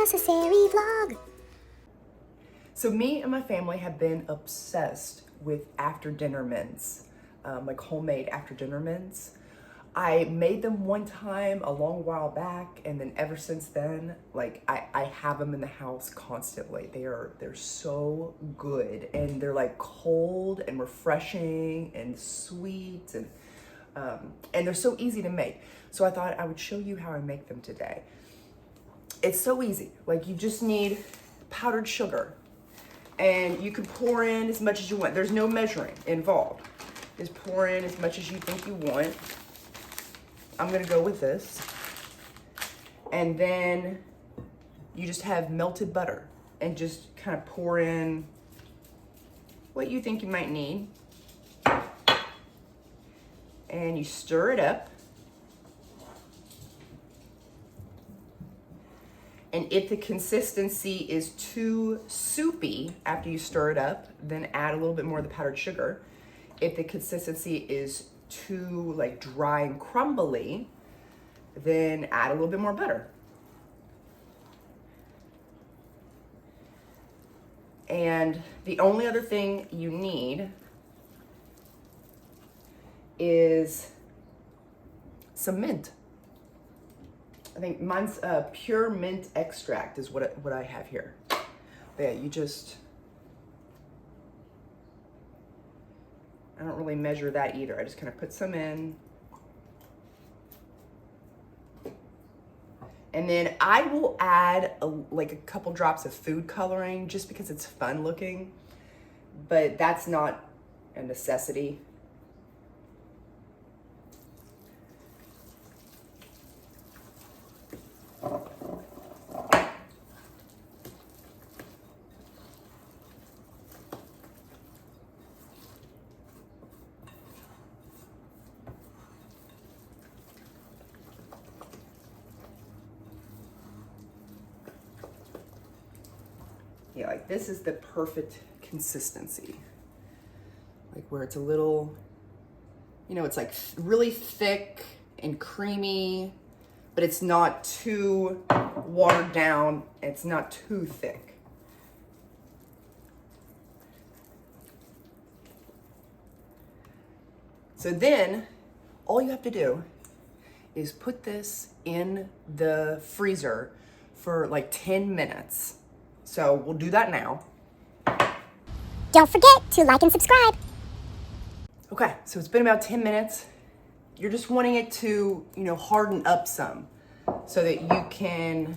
unnecessary vlog. So me and my family have been obsessed with after dinner mints, like homemade after dinner mints. I made them one time a long while back, and then ever since then, like I have them in the house constantly. They're so good, and they're like cold and refreshing and sweet, and they're so easy to make. So I thought I would show you how I make them today. It's so easy. Like, you just need powdered sugar, and you can pour in as much as you want. There's no measuring involved. Just pour in as much as you think you want. I'm gonna go with this. And then you just have melted butter and just kind of pour in what you think you might need. And you stir it up. And if the consistency is too soupy after you stir it up, then add a little bit more of the powdered sugar. If the consistency is too like dry and crumbly, then add a little bit more butter. And the only other thing you need is some mint. I think mine's pure mint extract is what I have here. But yeah, you just, I don't really measure that either. I just kind of put some in. And then I will add like a couple drops of food coloring just because it's fun looking, but that's not a necessity. Yeah, like this is the perfect consistency. Like where it's a little, you know, it's like really thick and creamy, but it's not too watered down. It's not too thick. So then all you have to do is put this in the freezer for like 10 minutes. So we'll do that now. Don't forget to like and subscribe. Okay, so it's been about 10 minutes. You're just wanting it to, you know, harden up some so that you can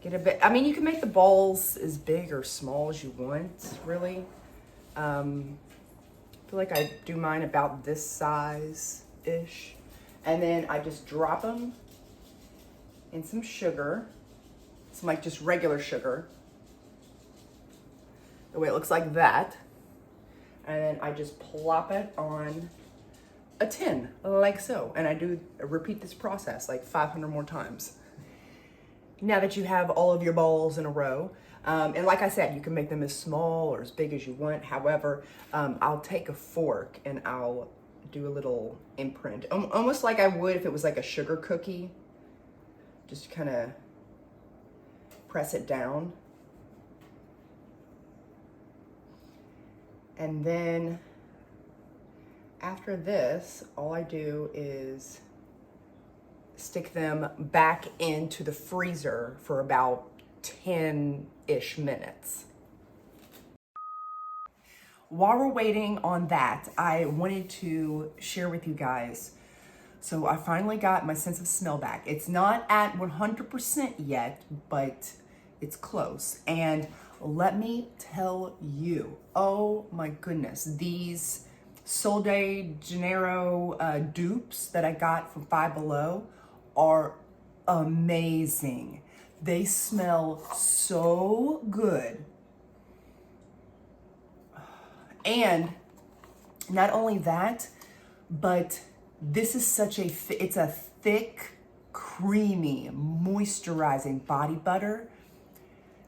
get a bit, I mean, you can make the balls as big or small as you want, really. I feel like I do mine about this size-ish. And then I just drop them in some sugar. Some like just regular sugar. The way it looks like that. And then I just plop it on a tin, like so. And I repeat this process like 500 more times. Now that you have all of your balls in a row, and like I said, you can make them as small or as big as you want. However, I'll take a fork and I'll do a little imprint, almost like I would if it was like a sugar cookie. Just kind of press it down. And then after this, all I do is stick them back into the freezer for about 10-ish minutes. While we're waiting on that, I wanted to share with you guys. So I finally got my sense of smell back. It's not at 100% yet, but it's close. And let me tell you, oh my goodness, these Sol de Janeiro dupes that I got from Five Below are amazing. They smell so good. And not only that, but this is such a, it's a thick, creamy, moisturizing body butter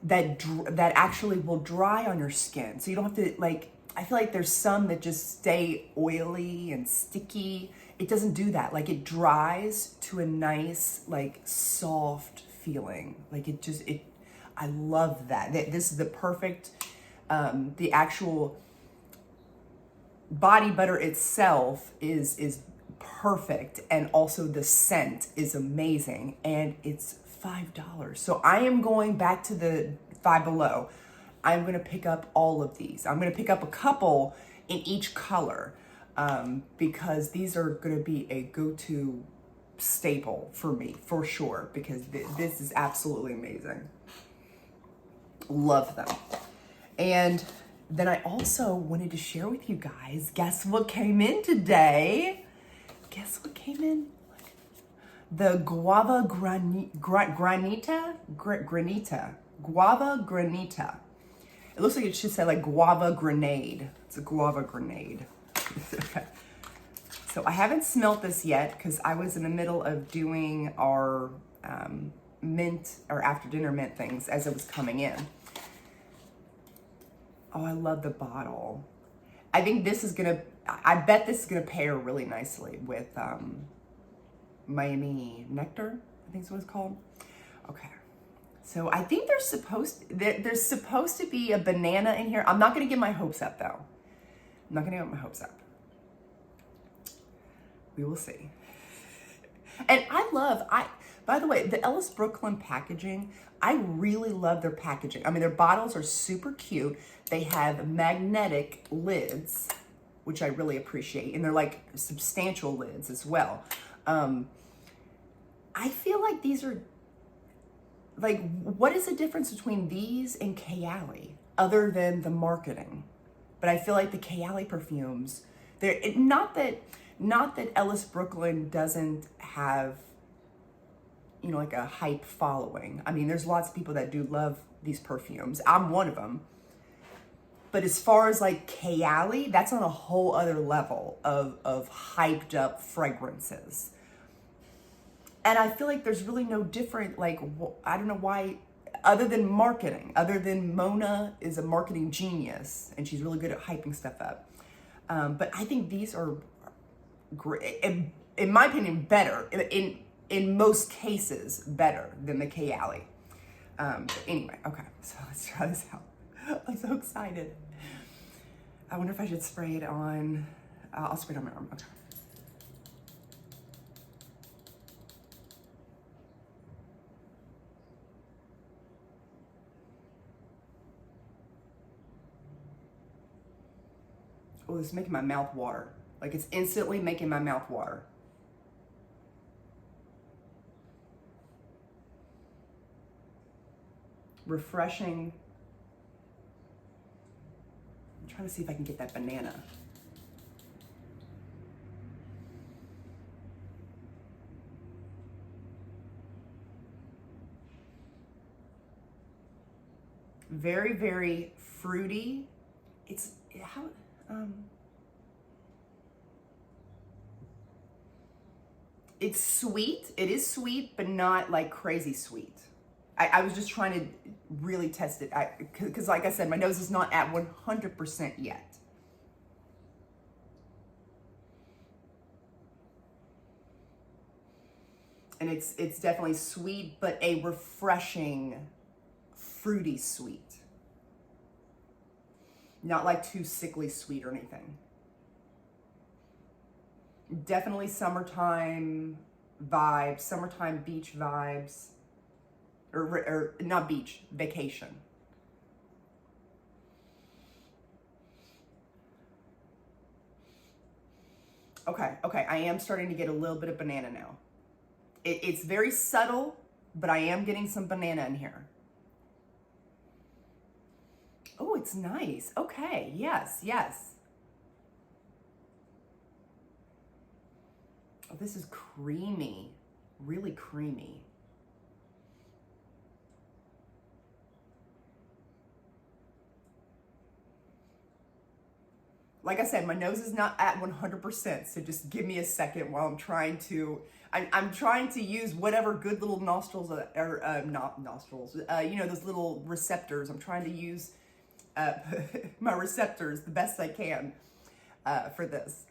that actually will dry on your skin. So you don't have to, like, I feel like there's some that just stay oily and sticky. It doesn't do that. Like, it dries to a nice, like, soft feeling. Like I love that. This is the perfect, the actual body butter itself is perfect, and also the scent is amazing, and it's $5. So I am going back to the Five Below. I'm gonna pick up all of these. I'm gonna pick up a couple in each color, because these are gonna be a go-to staple for me, for sure, because this is absolutely amazing. Love them. And then I also wanted to share with you guys, guess what came in today? Guess what came in? The Guava Granita. Guava Granita. It looks like it should say like guava grenade. It's a guava grenade. Okay. So I haven't smelt this yet because I was in the middle of doing our mint or after dinner mint things as it was coming in. Oh, I love the bottle. I think this is gonna, I bet this is gonna pair really nicely with Miami Nectar, I think is what it's called. Okay. So I think there's supposed to be a banana in here. I'm not gonna get my hopes up though. I'm not gonna get my hopes up. We will see. And by the way, the Ellis Brooklyn packaging, I really love their packaging. I mean, their bottles are super cute. They have magnetic lids, which I really appreciate. And they're like substantial lids as well. I feel like these are, like, what is the difference between these and Kayali other than the marketing? But I feel like the Kayali perfumes, they're not that Ellis Brooklyn doesn't have, you know, like a hype following. I mean, there's lots of people that do love these perfumes. I'm one of them. But as far as like Kayali, that's on a whole other level of hyped up fragrances. And I feel like there's really no different, like, I don't know why, other than marketing, other than Mona is a marketing genius and she's really good at hyping stuff up. But I think these are great, in my opinion, better, in most cases, better than the Kayali. But anyway, okay, so let's try this out. I'm so excited. I wonder if I should spray it on, I'll spray it on my arm, okay. Oh, this is making my mouth water. Like, it's instantly making my mouth water. Refreshing. I'm trying to see if I can get that banana. Very, very fruity. It's, how, it's sweet. It is sweet, but not like crazy sweet. I was just trying to really test it because like I said, my nose is not at 100% yet. And it's definitely sweet, but a refreshing, fruity sweet. Not like too sickly sweet or anything. Definitely summertime vibes, summertime beach vibes. Or not beach, vacation. Okay, I am starting to get a little bit of banana now. It's very subtle, but I am getting some banana in here. Oh, it's nice. Okay, yes. Oh, this is creamy, really creamy. Like I said, my nose is not at 100%, so just give me a second while I'm trying to, I'm trying to use whatever good little nostrils, or not nostrils, you know, those little receptors. I'm trying to use my receptors the best I can for this.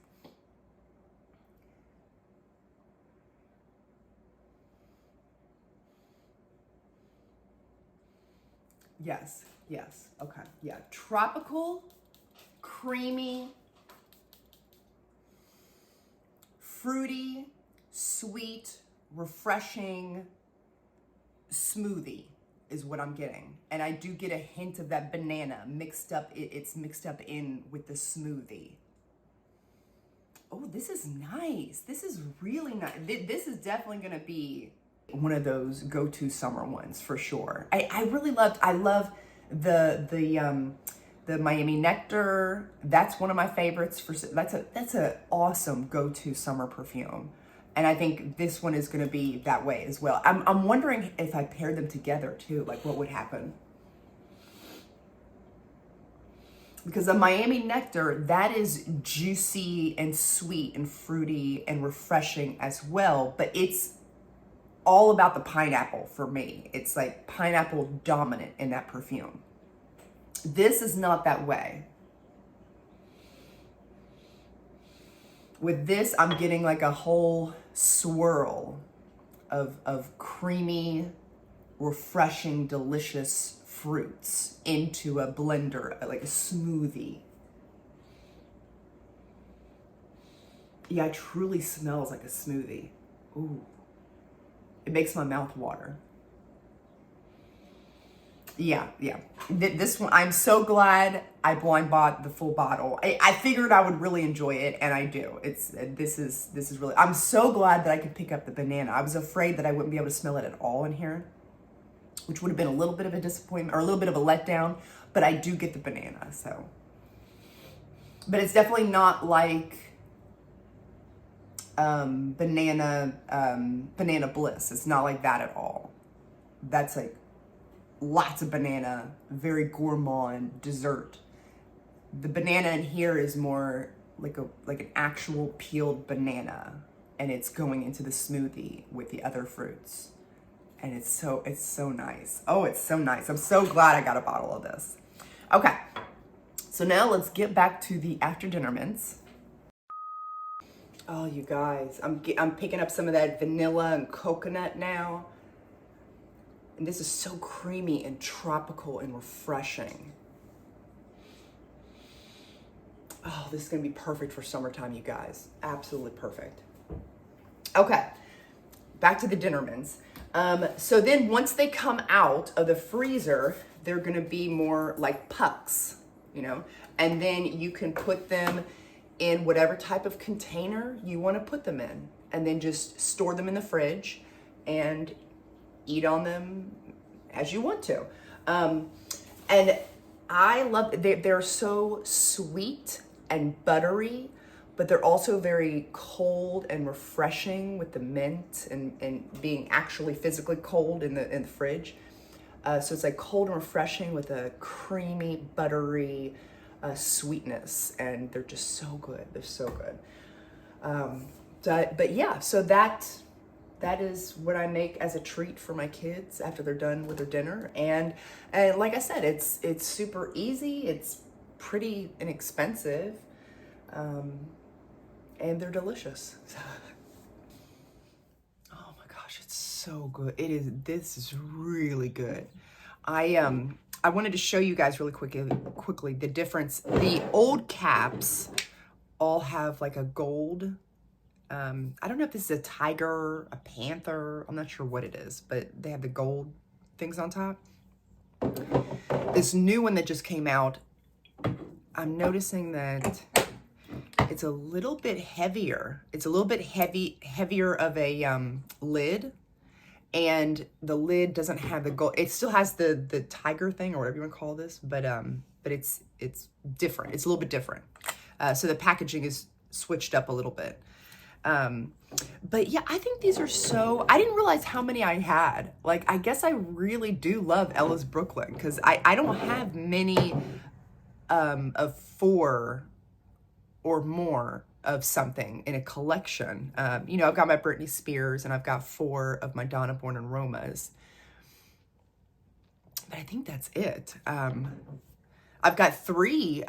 Yes, yes, okay, yeah. Tropical, creamy, fruity, sweet, refreshing smoothie is what I'm getting. And I do get a hint of that banana mixed up. It's mixed up in with the smoothie. Oh, this is nice. This is really nice. This is definitely gonna be one of those go-to summer ones for sure. I love the Miami Nectar. That's one of my favorites that's a awesome go-to summer perfume. And I think this one is gonna be that way as well. I'm wondering if I paired them together too, like what would happen. Because the Miami Nectar, that is juicy and sweet and fruity and refreshing as well, but it's all about the pineapple for me. It's like pineapple dominant in that perfume. This is not that way. With this, I'm getting like a whole swirl of creamy, refreshing, delicious fruits into a blender, like a smoothie. Yeah, it truly smells like a smoothie. Ooh. It makes my mouth water. Yeah. This one, I'm so glad I blind bought the full bottle. I figured I would really enjoy it, and I do. This is really, I'm so glad that I could pick up the banana. I was afraid that I wouldn't be able to smell it at all in here, which would have been a little bit of a disappointment or a little bit of a letdown, but I do get the banana, so. But it's definitely not like banana bliss. It's not like that at all. That's like lots of banana, very gourmand dessert. The banana in here is more like an actual peeled banana, and it's going into the smoothie with the other fruits. And it's so nice. Oh, it's so nice. I'm so glad I got a bottle of this. Okay, so now let's get back to the after dinner mints. Oh, you guys, I'm picking up some of that vanilla and coconut now. And this is so creamy and tropical and refreshing. Oh, this is gonna be perfect for summertime, you guys. Absolutely perfect. Okay, back to the dinner mints. So then once they come out of the freezer, they're gonna be more like pucks, you know? And then you can put them in whatever type of container you wanna put them in, and then just store them in the fridge and eat on them as you want to. And I love, they're so sweet and buttery, but they're also very cold and refreshing with the mint and being actually physically cold in the fridge. So it's like cold and refreshing with a creamy, buttery sweetness, and they're just so good. They're so good. But yeah, so that is what I make as a treat for my kids after they're done with their dinner. And like I said, it's super easy. It's pretty inexpensive. And they're delicious. Oh my gosh, it's so good. This is really good. I wanted to show you guys really quickly the difference. The old caps all have like a gold, I don't know if this is a tiger, a panther, I'm not sure what it is, but they have the gold things on top. This new one that just came out, I'm noticing that it's a little bit heavier. It's a little bit heavier of a lid, and the lid doesn't have the gold. It still has the tiger thing or whatever you want to call this, but it's different. It's a little bit different. So the packaging is switched up a little bit. But yeah, I think these are so, I didn't realize how many I had. Like, I guess I really do love Ella's Brooklyn, because I don't have many of 4 or more of something in a collection. You know, I've got my Britney Spears and I've got 4 of my Donna Born and Romas. But I think that's it. I've got 3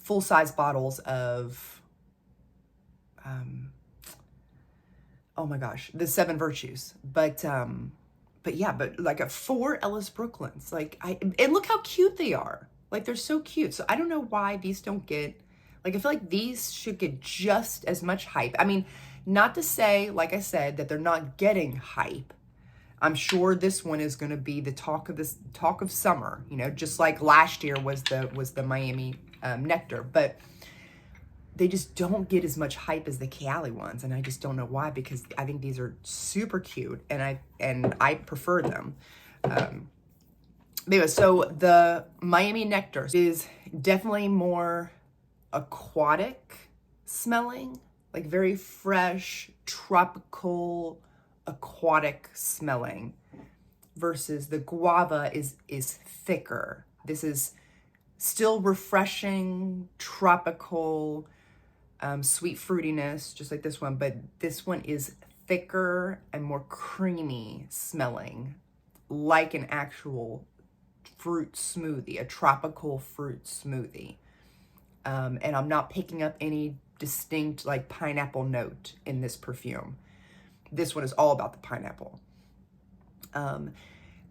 full-size bottles of oh my gosh, the 7 Virtues. But but yeah, but like 4 Ellis Brooklyns, like and look how cute they are. Like they're so cute. So I don't know why these don't get, like I feel like these should get just as much hype. I mean, not to say, like I said, that they're not getting hype. I'm sure this one is going to be the talk of summer, you know, just like last year was the Miami Nectar, but they just don't get as much hype as the Cali ones, and I just don't know why, because I think these are super cute, and I prefer them. Anyway, so the Miami Nectar is definitely more aquatic smelling, like very fresh, tropical, aquatic smelling, versus the Guava is thicker. This is still refreshing, tropical, sweet fruitiness, just like this one, but this one is thicker and more creamy smelling, like an actual fruit smoothie, a tropical fruit smoothie. And I'm not picking up any distinct like pineapple note in this perfume. This one is all about the pineapple.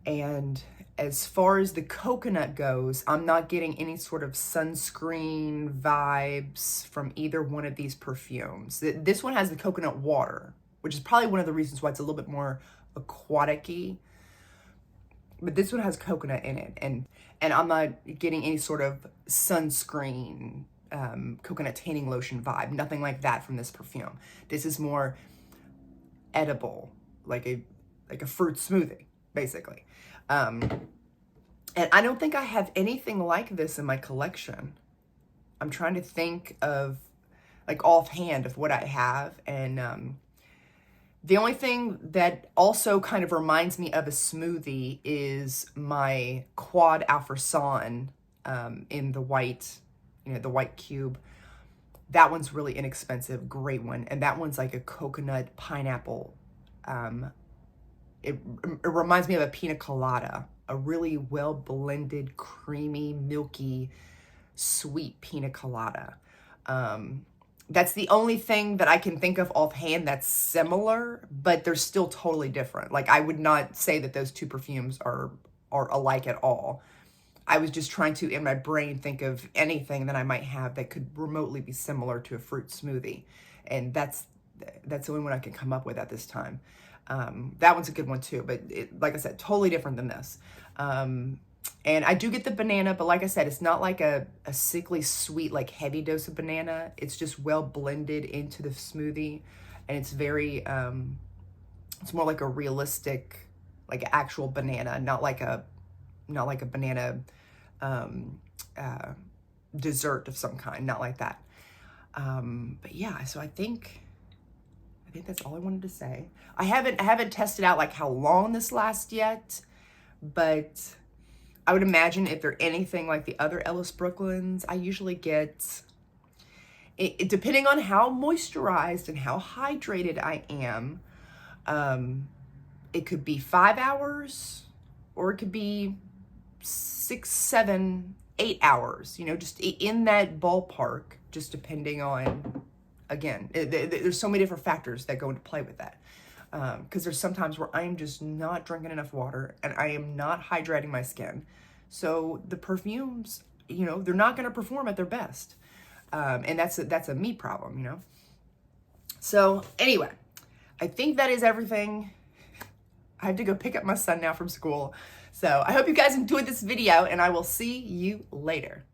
And as far as the coconut goes, I'm not getting any sort of sunscreen vibes from either one of these perfumes. This one has the coconut water, which is probably one of the reasons why it's a little bit more aquatic-y. But this one has coconut in it, and I'm not getting any sort of sunscreen, coconut tanning lotion vibe. Nothing like that from this perfume. This is more edible, like a fruit smoothie, basically. And I don't think I have anything like this in my collection. I'm trying to think of, like, offhand of what I have, and the only thing that also kind of reminds me of a smoothie is my Quad Alfresan in the white, you know, the white cube. That one's really inexpensive, great one. And that one's like a coconut pineapple. It reminds me of a pina colada, a really well blended, creamy, milky, sweet pina colada. That's the only thing that I can think of offhand that's similar, but they're still totally different. Like, I would not say that those two perfumes are alike at all. I was just trying to, in my brain, think of anything that I might have that could remotely be similar to a fruit smoothie. And that's the only one I can come up with at this time. That one's a good one too, but like I said, totally different than this. And I do get the banana, but like I said, it's not like a sickly sweet, like heavy dose of banana. It's just well blended into the smoothie. And it's very, it's more like a realistic, like actual banana, not like a banana dessert of some kind, not like that. But yeah, so I think that's all I wanted to say. I haven't tested out like how long this lasts yet, but I would imagine if they're anything like the other Ellis Brooklyns, I usually get, depending on how moisturized and how hydrated I am, it could be 5 hours, or it could be 6, 7, 8 hours, you know, just in that ballpark, just depending on, again, there's so many different factors that go into play with that. Because there's sometimes where I'm just not drinking enough water and I am not hydrating my skin. So the perfumes, you know, they're not going to perform at their best. And that's a me problem, you know. So anyway, I think that is everything. I have to go pick up my son now from school. So I hope you guys enjoyed this video, and I will see you later.